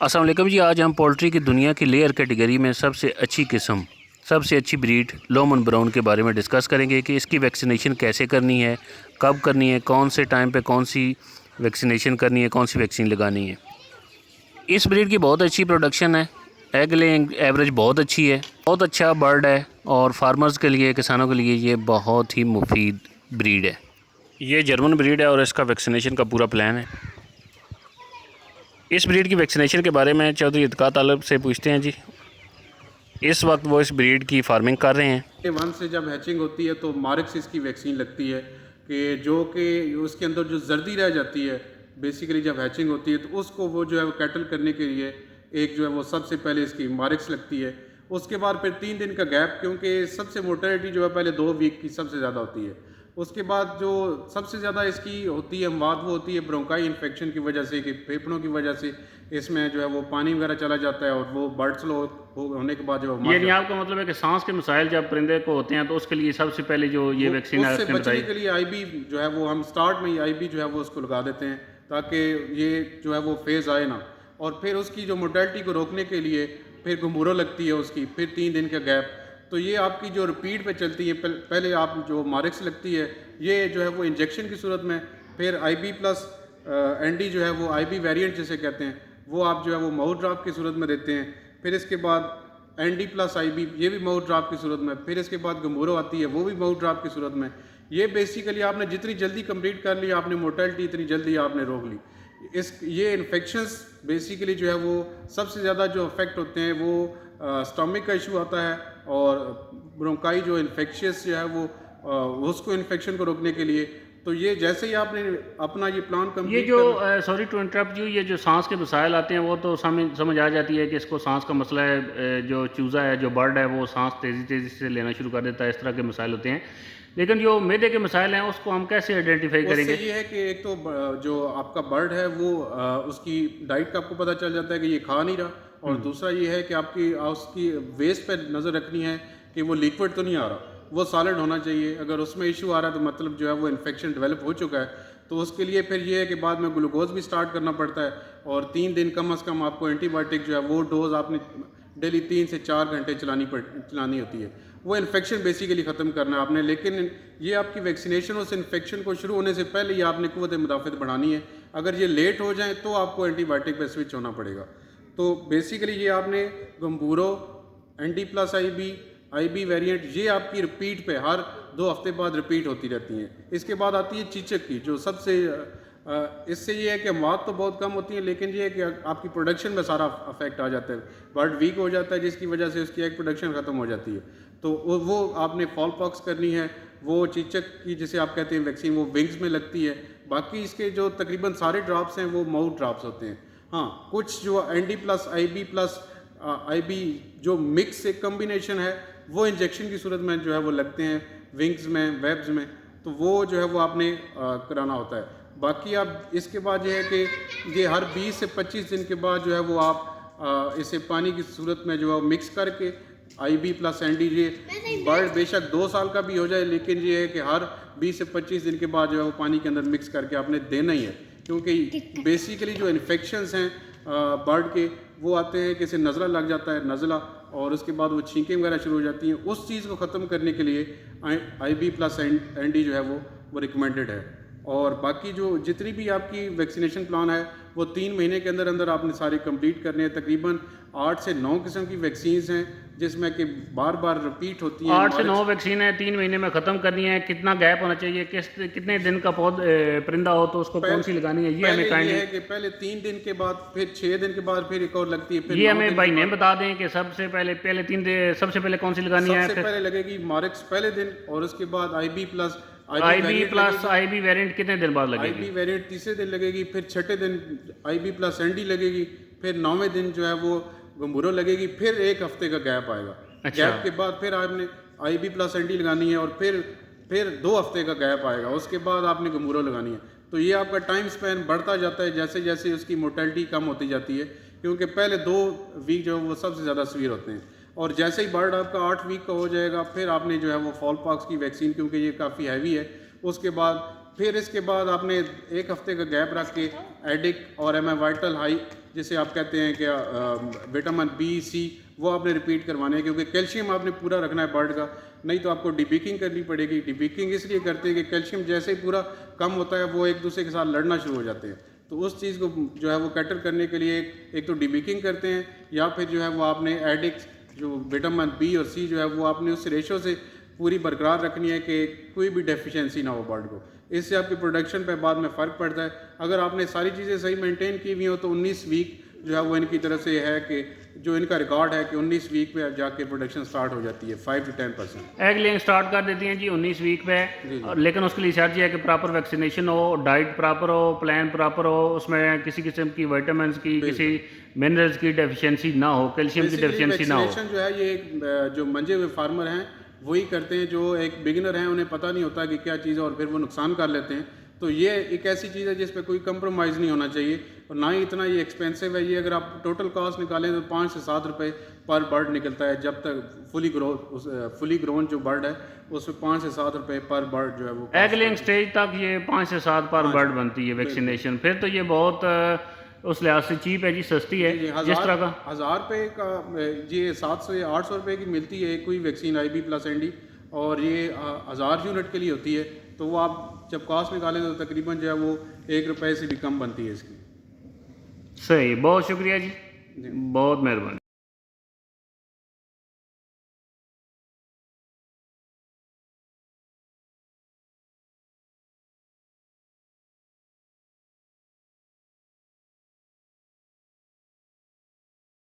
अस्सलाम वालेकुम जी। आज हम पोल्ट्री की दुनिया की लेयर कैटेगरी में सबसे अच्छी किस्म, सबसे अच्छी ब्रीड लोमन ब्राउन के बारे में डिस्कस करेंगे कि इसकी वैक्सीनेशन कैसे करनी है, कब करनी है, कौन से टाइम पे कौन सी वैक्सीनेशन करनी है, कौन सी वैक्सीन लगानी है। इस ब्रीड की बहुत अच्छी प्रोडक्शन है, एग लेइंग एवरेज बहुत अच्छी है, बहुत अच्छा बर्ड है और फार्मर्स के लिए, किसानों के लिए ये बहुत ही मुफीद ब्रीड है। ये जर्मन ब्रीड है और इसका वैक्सीनेशन का पूरा प्लान है। इस ब्रीड की वैक्सीनेशन के बारे में चौधरी इत्तका तालब से पूछते हैं जी। इस वक्त वो इस ब्रीड की फार्मिंग कर रहे हैं। डे वन से जब हैचिंग होती है तो मारिक्स इसकी वैक्सीन लगती है कि उसके अंदर जो जर्दी रह जाती है बेसिकली जब हैचिंग होती है तो उसको वो जो है वो कैटल करने के लिए एक जो है वो सबसे पहले इसकी मारिक्स लगती है। उसके बाद फिर 3 दिन का गैप, क्योंकि सबसे मोर्टेलिटी जो है पहले 2 वीक की सबसे ज़्यादा होती है। उसके बाद जो सबसे ज़्यादा इसकी होती है मौत वो होती है ब्रोंकाई इन्फेक्शन की वजह से, कि फेफड़ों की वजह से इसमें जो है वो पानी वगैरह चला जाता है और वो बर्ड फ्लू होने के बाद जो मर ये नहीं, जाता है। आपका मतलब है कि सांस के मसाइल जब परिंदे को होते हैं तो उसके लिए सबसे पहले जो ये वैक्सीन है उससे उसने बचने बताई। के लिए आईबी जो है वो हम स्टार्ट में ही आईबी जो है वो उसको लगा देते हैं ताकि ये जो है वो फेज़ आए ना। और फिर उसकी जो मोर्टेलिटी को रोकने के लिए फिर घुंघरू लगती है उसकी, फिर 3 दिन का गैप। तो ये आपकी जो रिपीट पे चलती है, पहले आप जो मारिक्स लगती है ये जो है वो इंजेक्शन की सूरत में, फिर आईबी प्लस एनडी जो है वो आईबी वेरिएंट जिसे कहते हैं वो आप जो है वो माउथ ड्रॉप की सूरत में देते हैं। फिर इसके बाद एनडी प्लस आईबी ये भी माउथ ड्रॉप की सूरत में, फिर इसके बाद गंबूरो आती है वो भी माउथ ड्रॉप की सूरत में। ये बेसिकली आपने जितनी जल्दी कंप्लीट कर ली आपने मोर्टेलिटी इतनी जल्दी आपने रोक ली। ये इन्फेक्शंस बेसिकली जो है वो सबसे ज़्यादा जो अफेक्ट होते हैं वो स्टमक का इशू आता है और ब्रोंकाई जो इन्फेक्शियस जो है वो उसको इन्फेक्शन को रोकने के लिए। तो ये जैसे ही आपने अपना ये प्लान ये कंप्लीट जो कर सॉरी टू इंटरप्ट यू, ये जो सांस के मसाइल आते हैं वो तो समझ आ जाती है कि इसको सांस का मसला है। जो चूज़ा है, जो बर्ड है, वो सांस तेज़ी से लेना शुरू कर देता है। इस तरह के मसाइल होते हैं। लेकिन जो मैदे के मसाइल हैं उसको हम कैसे आइडेंटिफाई उससे करेंगे? ये है कि एक तो जो आपका बर्ड है वो उसकी डाइट का आपको पता चल जाता है कि ये खा नहीं रहा। और दूसरा ये है कि आपकी उसकी वेस्ट पे नज़र रखनी है कि वो लिक्विड तो नहीं आ रहा, वो सॉलिड होना चाहिए। अगर उसमें इशू आ रहा है तो मतलब जो है वो इन्फेक्शन डेवलप हो चुका है। तो उसके लिए फिर ये है कि बाद में ग्लूकोज भी स्टार्ट करना पड़ता है और 3 दिन कम अज़ कम आपको एंटीबायोटिक जो है वो डोज आपने डेली 3 से 4 घंटे चलानी होती है। वो इन्फेक्शन बेसिकली ख़त्म करना है आपने। लेकिन ये आपकी वैक्सीनेशन उस इन्फेक्शन को शुरू होने से पहले ही आपने क़ुव्वत मुदाफ़त बढ़ानी है। अगर ये लेट हो जाए तो आपको एंटीबायोटिक पे स्विच होना पड़ेगा। तो बेसिकली ये आपने Gumboro, ND plus IB, IB variant ये आपकी रिपीट पे हर 2 हफ्ते बाद रिपीट होती रहती हैं। इसके बाद आती है चीचक की, जो सबसे इससे ये है कि मौत तो बहुत कम होती है लेकिन ये है कि आपकी प्रोडक्शन में सारा अफेक्ट आ जाता है। बर्ड वीक हो जाता है जिसकी वजह से उसकी एग प्रोडक्शन ख़त्म हो जाती है। तो वो आपने फॉल पॉक्स करनी है। वो चीचक की जिसे आप कहते हैं वैक्सीन वो विंग्स में लगती है। बाकी इसके जो तकरीबन सारे ड्रॉप्स हैं वो माउथ ड्रॉप्स होते हैं। हाँ, कुछ जो एनडी प्लस आईबी जो मिक्स एक कम्बिनेशन है वो इंजेक्शन की सूरत में जो है वो लगते हैं विंग्स में, वेब्स में। तो वो जो है वो आपने कराना होता है। बाकी आप इसके बाद ये है कि ये हर 20 से 25 दिन के बाद जो है वो आप इसे पानी की सूरत में जो है मिक्स करके आईबी प्लस एनडी, ये बर्ड बेशक 2 साल का भी हो जाए लेकिन ये है कि हर 20 से 25 दिन के बाद जो है वो पानी के अंदर मिक्स करके आपने देना ही है। क्योंकि बेसिकली जो इन्फेक्शंस हैं बर्ड के वो आते हैं कि इसे नज़ला लग जाता है, नज़ला, और उसके बाद वो छींकें वगैरह शुरू हो जाती हैं। उस चीज़ को ख़त्म करने के लिए आईबी प्लस एनडी जो है वो रिकमेंडेड है। और बाकी जो जितनी भी आपकी वैक्सीनेशन प्लान है वो 3 महीने के अंदर अंदर आपने सारे कंप्लीट करने हैं। तकरीबन 8 से 9 किस्म की वैक्सीन्स हैं जिसमें कि बार बार रिपीट होती हैं। 8 से 9 वैक्सीन है, 3 महीने में ख़त्म करनी है। कितना गैप होना चाहिए, कितने दिन का परिंदा हो तो उसको कौन सी लगानी है, ये हमें पहले ये है कि पहले 3 दिन के बाद, फिर 6 दिन के बाद फिर एक और लगती है, फिर ये 9 हमें दिन भाई के ने बाद। बता दें कि सबसे पहले 3 दिन सबसे पहले कौन सी लगानी है। सबसे पहले लगेगी मारिक्स पहले दिन और उसके बाद आईबी प्लस आईबी वेरिएंट कितने दिन बाद लगेगी? आईबी वेरिएंट तीसरे दिन लगेगी, फिर छठे दिन आईबी प्लस एनडी लगेगी, फिर 9वें दिन जो है वो गंबूरो लगेगी, फिर 1 हफ्ते का गैप आएगा। अच्छा। गैप के बाद फिर आपने आईबी प्लस एनडी लगानी है और फिर 2 हफ्ते का गैप आएगा, उसके बाद आपने गंबूरो लगानी है। तो ये आपका टाइम स्पैन बढ़ता जाता है जैसे जैसे उसकी मोर्टेलिटी कम होती जाती है, क्योंकि पहले 2 वीक जो है वो सबसे ज़्यादा सीवियर होते हैं। और जैसे ही बर्ड आपका 8 वीक का हो जाएगा फिर आपने जो है वो फॉल पॉक्स की वैक्सीन, क्योंकि ये काफ़ी हैवी है, उसके बाद फिर इसके बाद आपने 1 हफ्ते का गैप रख के एडिक और एम वाइटल हाई जिसे आप कहते हैं कि विटामिन बी सी, वो आपने रिपीट करवाने हैं, क्योंकि कैल्शियम आपने पूरा रखना है बर्ड का। नहीं तो आपको डिबीकिंग करनी पड़ेगी। डिबीकिंग इसलिए करते हैं कि कैल्शियम जैसे ही पूरा कम होता है वो एक दूसरे के साथ लड़ना शुरू हो जाते हैं। तो उस चीज़ को जो है वो कैटर करने के लिए एक तो डिबीकिंग करते हैं, या फिर जो है वो आपने एडिक्स जो विटामिन बी और सी जो है वो आपने उस रेशो से पूरी बरकरार रखनी है कि कोई भी डेफिशिएंसी ना हो बर्ड को। इससे आपकी प्रोडक्शन पे बाद में फ़र्क पड़ता है। अगर आपने सारी चीज़ें सही मेंटेन की हुई हो तो 19 वीक जो है वो इनकी तरफ से है कि जो इनका रिकॉर्ड है कि 19 वीक पे जाके प्रोडक्शन स्टार्ट हो जाती है 5 to 10%। एग लेइंग स्टार्ट कर देती हैं जी 19 वीक पे, लेकिन उसके लिए शर्त ये है कि प्रॉपर वैक्सीनेशन हो, डाइट प्रॉपर हो, प्लान प्रॉपर हो, उसमें किसी किस्म की विटामिन की, किसी मिनरल्स की डेफिशिएंसी ना हो, कैल्शियम की डेफिशिएंसी ना हो। वैक्सीनेशन जो है ये जो मंजे हुए फार्मर हैं वही करते हैं, जो एक बिगिनर हैं उन्हें पता नहीं होता कि क्या चीज़ है और फिर वो नुकसान कर लेते हैं। तो ये एक ऐसी चीज़ है जिस पे कोई कंप्रोमाइज़ नहीं होना चाहिए, और ना ही इतना ये एक्सपेंसिव है। ये अगर आप टोटल कॉस्ट निकालें तो 5 से 7 रुपए पर बर्ड निकलता है। जब तक फुली ग्रोन जो बर्ड है उसमें 5 से 7 रुपए पर बर्ड जो है वो एग लेइंग स्टेज तक ये 5 से 7 पर बर्ड बनती है वैक्सीनेशन, फिर तो ये बहुत उस लिहाज से चीप है जी, सस्ती है। जिस तरह का 1000 रुपये का ये 700 या 800 रुपये की मिलती है कोई वैक्सीन IB प्लस ND, और ये 1000 यूनिट के लिए होती है। तो वो आप जब कॉस्ट निकालें तो तकरीबन जो है वो 1 रुपये से भी कम बनती है इसकी। सही, बहुत शुक्रिया जी, बहुत मेहरबानी।